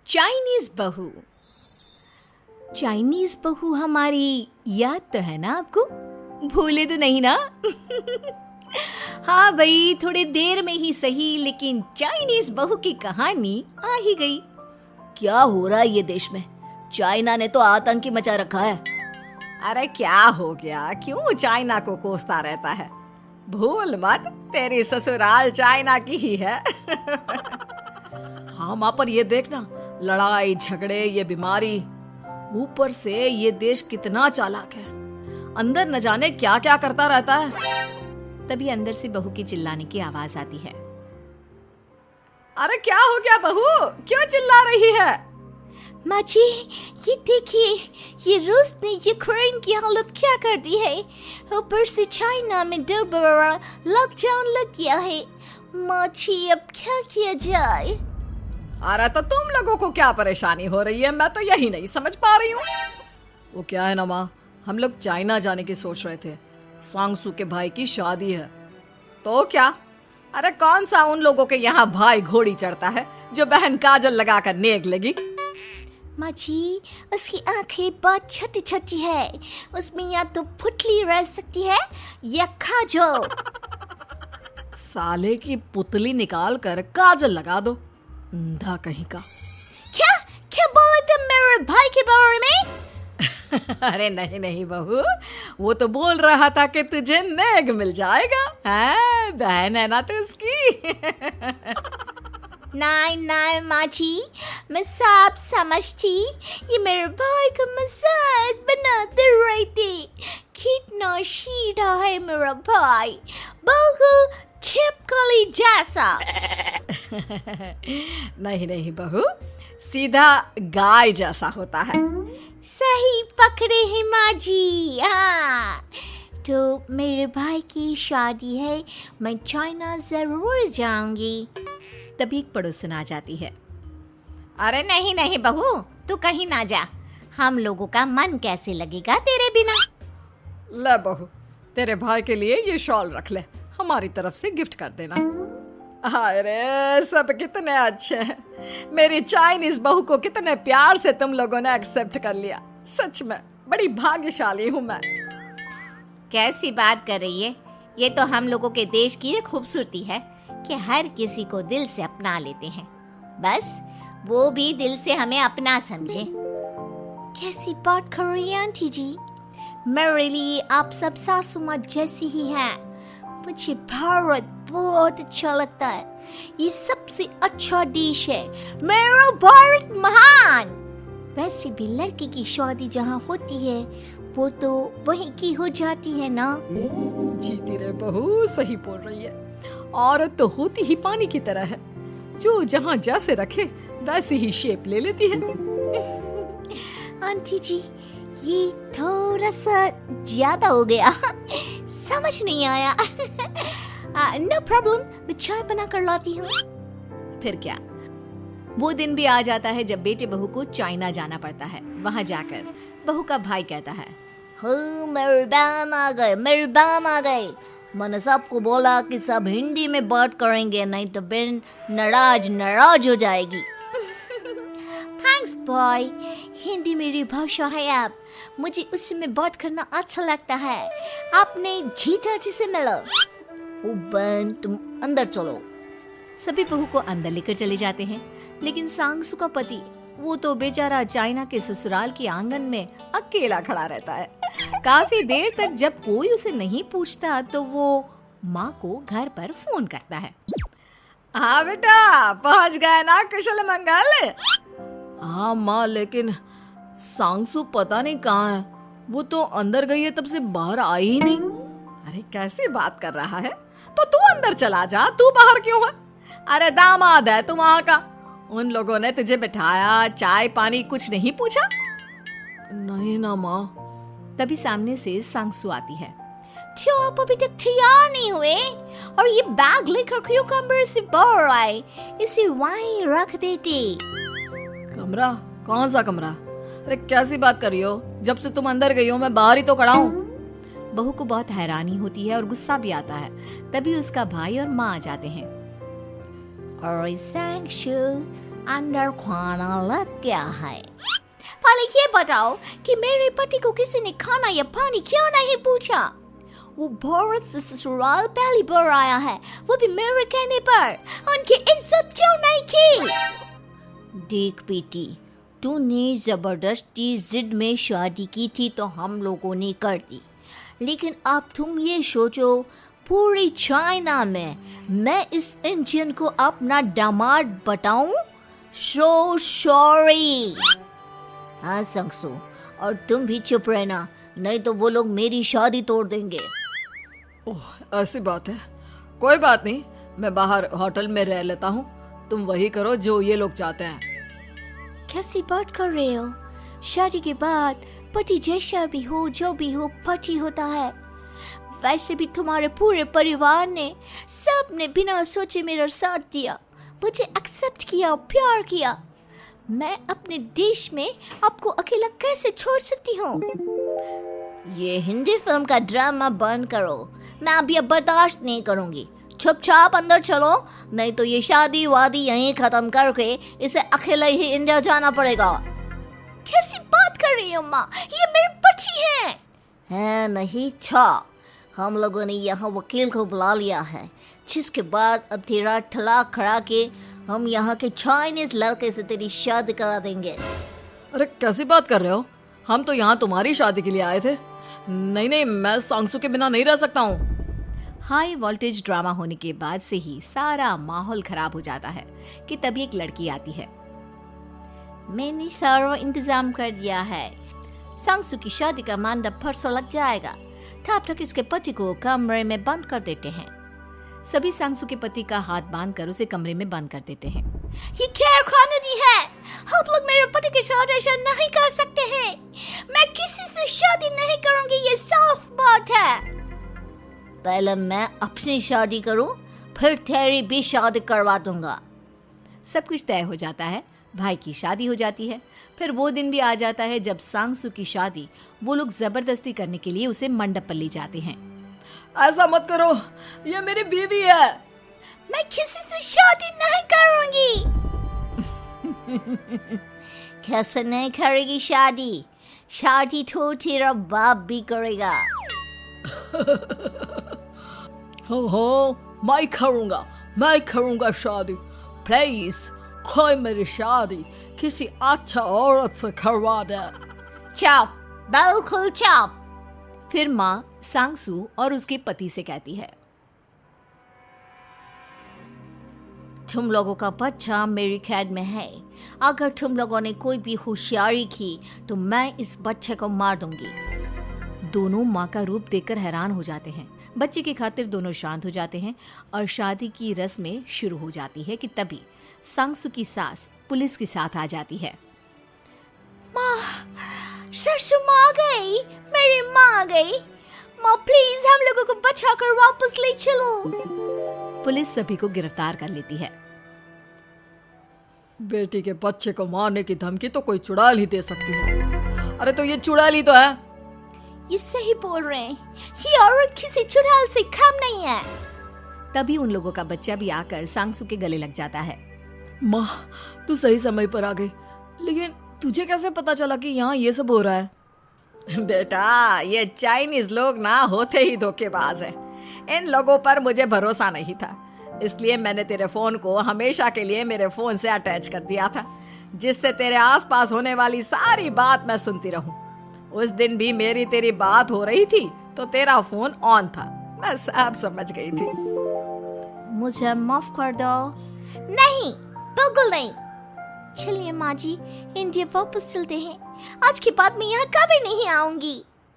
Chinese बहू। Chinese बहू हमारी याद तो है ना आपको? भूले तो नहीं ना? हाँ भाई, थोड़ी देर में ही सही, लेकिन चाइनीज बहू की कहानी आ ही गई। क्या हो रहा है ये देश में? चाइना ने तो आतंक ही मचा रखा है। अरे क्या हो गया? क्यों चाइना को कोसता रहता है? भूल मत, तेरी ससुराल चाइना की ही है। हाँ माँ, पर ये देखना, लड़ाई झगड़े, ये बीमारी, ऊपर से ये देश कितना चालाक है, अंदर न जाने क्या क्या करता रहता है। तभी अंदर से बहू की चिल्लाने की आवाज आती है। अरे क्या हो गया बहू, क्यों चिल्ला रही है? माँ जी, ये देखिए, ये रूस ने यूक्रेन की हालत क्या कर दी है। ऊपर से चाइना में दोबारा लॉकडाउन लग गया है। माँ जी, अब क्या किया जाए? अरे तो तुम लोगों को क्या परेशानी हो रही है, मैं तो यही नहीं समझ पा रही हूँ। वो क्या है ना माँ, हम लोग चाइना जाने की सोच रहे थे, सांगसू के भाई की शादी है। तो क्या? अरे कौन सा उन लोगों के यहाँ भाई घोड़ी चढ़ता है जो बहन काजल लगाकर नेक लगी? माँ जी, उसकी आंखें बहुत छोटी छोटी है, उसमें या तो पुतली रह सकती है या काजल। साले की पुतली निकाल कर काजल लगा दो, अंधा कहीं का। क्या क्या बोले तुम मेरे भाई के बारे में? अरे नहीं नहीं बहू, वो तो बोल रहा था कि तुझे नेग मिल जाएगा। हैं, बहन है ना तू उसकी। नहीं नहीं माँ जी, मैं सब समझती, ये मेरे भाई का मजाक बनाते रहते। कितना सीधा है मेरा भाई, बिल्कुल छिपकली जैसा। नहीं नहीं बहू, सीधा गाय जैसा होता है। सही पकड़े हैं माँ जी। हाँ, तो मेरे भाई की शादी है, मैं चाइना जरूर जाऊंगी। तभी एक पड़ोसन आ जाती है। अरे नहीं नहीं बहू, तू कहीं ना जा, हम लोगों का मन कैसे लगेगा तेरे बिना। ले बहू, तेरे भाई के लिए ये शॉल रख ले, हमारी तरफ से गिफ्ट कर देना। अरे सब कितने अच्छे हैं, मेरी चाइनीज बहू को कितने प्यार से तुम लोगों ने एक्सेप्ट कर लिया। सच में बड़ी भाग्यशाली हूँ मैं। कैसी बात कर रही है? ये तो हम लोगों के देश की खूबसूरती है कि हर किसी को दिल से अपना लेते हैं, बस वो भी दिल से हमें अपना समझे। कैसी बात कर रही है आंटी जी? मेरे लिए आप सब सासू माँ जैसी ही हैं। मुझे भारत बहुत अच्छा लगता है, ये सबसे अच्छा देश है, मेरा भारत महान। वैसे भी लड़के की शादी जहाँ होती है वो तो वहीं की हो जाती है ना। जीती रे बहू, सही बोल रही है। औरत तो होती ही पानी की तरह है, जो जहाँ जैसे रखे वैसी ही शेप ले लेती है। आंटी जी, ये थोड़ा सा ज्यादा हो गया, समझ नहीं आया। नो प्रॉब्लम, मैं चाय बना कर लाती हूँ। फिर क्या, वो दिन भी आ जाता है जब बेटे बहू को चाइना जाना पड़ता है। वहाँ जाकर बहू का भाई कहता है, मेरे बहन आ गए, मेरे बहन आ गए। मैंने सबको बोला कि सब हिंदी में बात करेंगे, नहीं तो बहन नाराज हो जाएगी। थैंक्स बॉय, हिंदी मेरी भाषा है। आप मुझे उसमें बात करना अच्छा लगता है। आपने जीजा जी से मिलो। ओ बहन, तुम अंदर चलो। सभी बहू को अंदर लेकर चले जाते हैं, लेकिन सांगसू का पति, वो तो बेचारा चाइना के ससुराल के आंगन में अकेला खड़ा रहता है। काफी देर तक जब कोई उसे नहीं पूछता तो वो माँ को घर पर फोन करता है। हाँ बेटा, पहुँच गए ना कुशल मंगल? हाँ माँ, लेकिन सांगसू पता नहीं कहाँ है, वो तो अंदर गई है, तब से बाहर आई ही नहीं। अरे कैसी बात कर रहा है? तो तू अंदर चला जा, तू बाहर क्यों है? अरे दामाद है तू वहाँ का, उन लोगों ने तुझे बिठाया, चाय पानी कुछ नहीं पूछा? नहीं ना माँ। तभी सामने से सांगसू आती है। क्यों आप अभी तक तैयार नहीं हुए? और ये बैग लेकर क्यों कमरे से बाहर आए? इसे वहीं रख देते। कमरा? कौन सा कमरा? अरे कैसी बात कर रही हो? जब से तुम अंदर गई हो मैं बाहर ही तो खड़ा हूँ। बहू को बहुत हैरानी होती है और गुस्सा भी आता है। तभी उसका भाई और माँ आ जाते हैं। और सांगसू, अंदर खाना लग गया है। पहले ये बताओ कि मेरे पति को किसी ने खाना या पानी क्यों नहीं पूछा? वो भारत से ससुराल पहली बार आया है, वो भी मेरे कहने पर। उनकी इज्जत क्यों नहीं की? देख बेटी, तूने जबरदस्ती जिद में शादी की थी तो हम लोगों ने कर दी, लेकिन अब तुम ये सोचो, पूरी चाइना में मैं इस इंडियन को अपना दामाद बताऊं? So sorry. हाँ संगसू, और तुम भी चुप रहना, नहीं तो वो लोग मेरी शादी तोड़ देंगे। ओह, ऐसी बात है। कोई बात नहीं, मैं बाहर होटल में रह लेता हूँ, तुम वही करो जो ये लोग चाहते हैं। कैसी बात कर रहे हो? शादी के बाद पति जैसा भी हो, जो भी हो, पति होता है। वैसे भी तुम्हारे पूरे परिवार ने, सबने बिना सोचे मेरा साथ दिया, मुझे एक्सेप्ट किया, प्यार किया। मैं अपने देश में आपको अकेला कैसे छोड़ सकती हूँ? ये हिंदी फिल्म का ड्रामा बंद करो, मैं अब ये बर्दाश्त नहीं करूँगी। चुपचाप अंदर चलो, नहीं तो ये शादी वादी यहीं खत्म करके इसे अकेले ही इंडिया जाना पड़ेगा। कैसी बात कर रही हो माँ? ये मेरे पति हैं। नहीं था, हम लोगों ने यहाँ वकील को बुला लिया है, जिसके बाद अब तेरा तलाक करा के हम यहाँ के चाइनीज लड़के से तेरी शादी करा देंगे। अरे कैसी बात कर रहे हो? हम तो यहाँ तुम्हारी शादी के लिए आए थे। नहीं, मैं सांगसू के बिना नहीं रह सकता हूँ। हाई वोल्टेज ड्रामा होने के बाद से ही सारा माहौल खराब हो जाता है कि तभी एक लड़की आती है। मैंने सारा इंतजाम कर दिया है, सांगसू की शादी का मंडप परसों लग जाएगा। तब तक इसके पति को कमरे में बंद कर देते हैं। सभी सांगसू के पति का हाथ बांधकर उसे कमरे में बंद कर देते हैं। ये क्या कानूनी है? आप लोग मेरे पति के साथ ऐसा नहीं कर सकते हैं। मैं किसी से शादी नहीं करूंगी, ये साफ बात है। पहले मैं अपनी शादी करूं, फिर तेरी भी शादी करवा दूंगा। सब कुछ तय हो जाता है, भाई की शादी हो जाती है। फिर वो दिन भी आ जाता है जब सांगसू की शादी वो लोग जबरदस्ती करने के लिए उसे मंडप पर ले जाते हैं। ऐसा मत करो, ये मेरी बीवी है। मैं किसी से शादी नहीं करूंगी। कैसे नहीं करेगी शादी? शादी तो तेरा बाप भी करेगा। हो, मैं करूंगा शादी। प्लीज कोई मेरी शादी किसी अच्छा औरत से करवा दे। चुप, बिल्कुल चुप। फिर माँ सांगसू और उसके पति से कहती है, तुम लोगों का बच्चा मेरी कैद में है। अगर तुम लोगों ने कोई भी होशियारी की तो मैं इस बच्चे को मार दूंगी। दोनों माँ का रूप देखकर हैरान हो जाते हैं। बच्चे की खातिर दोनों शांत हो जाते हैं और शादी की रस्में शुरू हो जाती है कि तभी सांगसू की सास पुलिस के साथ आ जाती है। माँ, ससुर माँ आ गई, मेरी माँ आ गई। माँ प्लीज हम लोगों को बचाकर वापस ले चलो। पुलिस सभी को गिरफ्तार कर लेती है। बेटी के बच्चे को मारने की धमकी तो कोई चुड़ैल ही दे सकती है। अरे तो ये चुड़ैल ही तो है। ये सही बोल रहे हैं, ये औरत किसी चुड़ैल से कम नहीं है। तभी उन लोगों का बच्चा भी आकर सांगसू के गले लग जाता है। माँ, तू सही समय पर आ गई, लेकिन तुझे कैसे पता चला कि यहाँ ये सब हो रहा है? बेटा, ये चाइनीज लोग ना होते ही धोखेबाज हैं। इन लोगों पर मुझे भरोसा नहीं था, इसलिए मैंने तेरे फोन को हमेशा के लिए मेरे फोन से अटैच कर दिया था, जिससे तेरे आसपास होने वाली सारी बात मैं सुनती रहूं। उस दिन भी मेरी तेरी बात हो रही थी तो तेरा फोन ऑन था, मैं सब समझ गई थी। मुझे माफ कर दो। नहीं, बिल्कुल नहीं। चलिए माँ जी, इंडिया वापस चलते हैं। आज के बाद मैं यहाँ कभी नहीं आऊंगी।